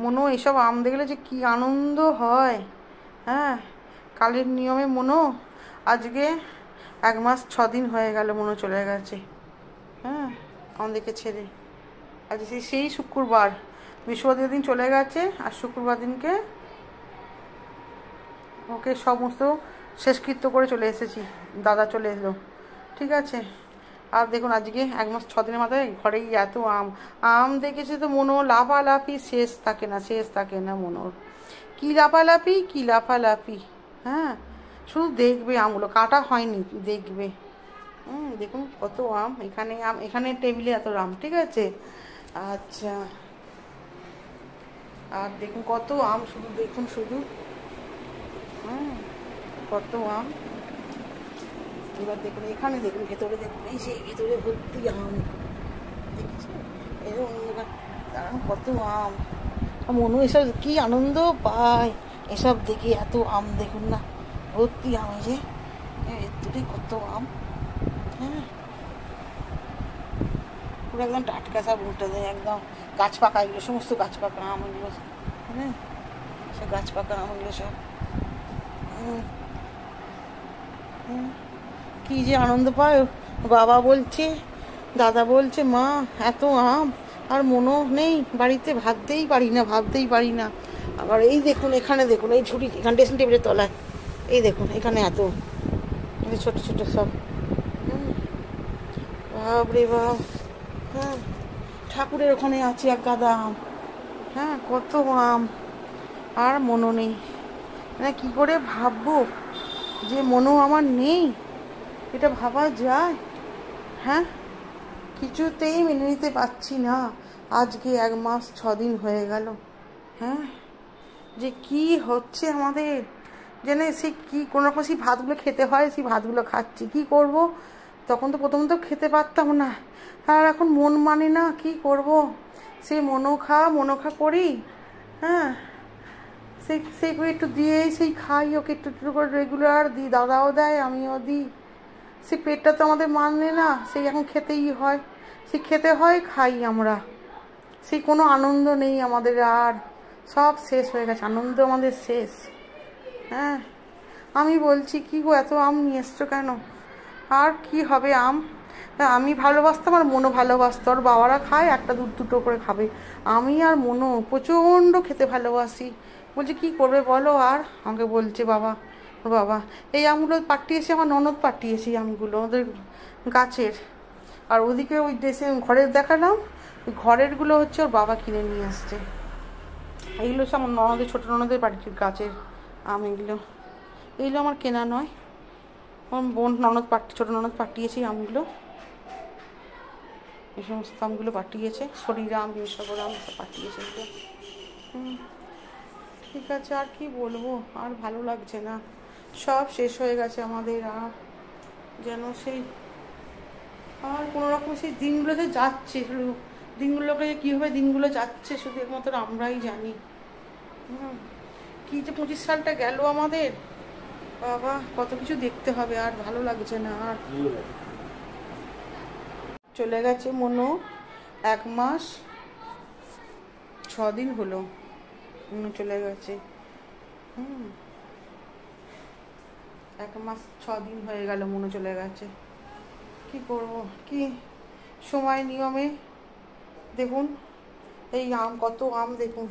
মনো এসব আম দেখলে যে কি আনন্দ হয়। হ্যাঁ, কালের নিয়মে মনো আজকে 1 মাস 6 দিন হয়ে গেল মনো চলে গেছে। হ্যাঁ, আমাদেরকে ছেড়ে। আজ সেই শুক্রবার, বৃহস্পতিবার দিন চলে গেছে, আর শুক্রবার দিনকে ওকে সমস্ত শেষকৃত্য করে চলে এসেছি। দাদা চলে এলো, ঠিক আছে। আর দেখুন আজকে 1 মাস 6 দিনের মাথায় ঘরেই এত আম। আম দেখেছে তো মনো লাফালাফি শেষ থাকে না মনোর। কী লাফালাফি। হ্যাঁ, শুধু দেখবে আমগুলো, কাটা হয়নি, দেখবে। দেখুন কত আম, এখানে টেবিলে এত আম, ঠিক আছে। আচ্ছা, আর দেখুন কত আম, শুধু কত আম। এবার দেখুন এখানে, দেখুন ভেতরে, দেখুন এই সেই ভেতরে ভর্তি আম, দেখেছেন। এবার দাঁড়ান, কত আম। মনু এসব কি আনন্দ পায় এসব দেখে, এত আম দেখুন না, ভর্তি আম। এই যে ভেতরে কত আম। হ্যাঁ, পুরো একদম টাটকা, সব উল্টে দেয় একদম গাছ পাকা, এগুলো সমস্ত গাছ পাকা আম এগুলো। হ্যাঁ, সব গাছ পাকা আম এগুলো সব। কি যে আনন্দ পায়। বাবা বলছে, দাদা বলছে, মা এত আম, আর মনো নেই বাড়িতে, ভাবতেই পারি না। আবার এই দেখুন, এখানে দেখুন, এই ঝুড়ি, এখানে ড্রেসিং টেবিলের তলায়, এই দেখুন এখানে এত ছোট ছোট সব। বাপরে বাপ। হ্যাঁ, ঠাকুরের ওখানে আছে এক গাদা আম। হ্যাঁ, কত আম, আর মনো নেই। মানে কী করে ভাববো যে মনো আমার নেই, এটা ভাবা যায়? হ্যাঁ, কিছুতেই মেনে নিতে পারছি না। আজকে 1 মাস 6 দিন হয়ে গেল। হ্যাঁ, যে কি হচ্ছে আমাদের, যেন সে কি কোনো রকম সেই ভাতগুলো খেতে হয়, সেই ভাতগুলো খাচ্ছি। কি করব, তখন তো প্রথম তো খেতে পারতাম না, আর এখন মন মানে না, কি করব। সেই মনো খা করি। হ্যাঁ, সেই করে একটু দিয়েই সেই খাই, ওকে একটু একটু করে রেগুলার দিই, দাদাও দেয়, আমিও দিই। সেই পেটটা তো আমাদের মানে না, সেই এখন খেতেই হয়, সেই খেতে হয়, খাই আমরা। সেই কোনো আনন্দ নেই আমাদের আর, সব শেষ হয়ে গেছে, আনন্দ আমাদের শেষ। হ্যাঁ, আমি বলছি কি গো, এত আম নিয়ে এসছো কেন? আর কি হবে আম, আমি ভালোবাসতাম আর মনো ভালোবাসতো, আর বাবারা খায় একটা দুটো করে খাবে। আমি আর মনো প্রচণ্ড খেতে ভালোবাসি। বলছে কি করবে বলো, আর আমাকে বলছে বাবা এই আমগুলো পাঠিয়েছে, আমার ননদ পাঠিয়েছে আমগুলো ওদের গাছের। আর ওদিকে ওই দেশে ঘরের দেখালাম, ওই ঘরেরগুলো হচ্ছে ওর বাবা কিনে নিয়ে আসছে। এইগুলো সব আমার ননদের, ছোটো ননদের বাড়ির গাছের আম এগুলো আমার কেনা নয়, আমার বোন ছোটো ননদ পাঠিয়েছে আমগুলো, এই সমস্ত আমগুলো পাঠিয়েছে, শরীরাম, বিশ্বরাম সব পাঠিয়েছে এগুলো। ঠিক আছে, আর কি বলবো, আর ভালো লাগছে না, সব শেষ হয়ে গেছে আমাদের। আর যেন সেই, আর কোনো রকম সেই দিনগুলোতে যাচ্ছে, শুধু দিনগুলোকে কীভাবে দিনগুলো যাচ্ছে শুধু একমাত্র আমরাই জানি। কী যে 25 সালটা গেল আমাদের, বাবা কত কিছু দেখতে হবে, আর ভালো লাগছে না। আর চলে গেছে মনো 1 মাস 6 দিন হলো চলে গেছে। 1 মাস 6 দিন হয়ে গেল মনো চলে গেছে। কি করব, কি সময় নিয়মে দেখুন এই আম, কত আম দেখুন।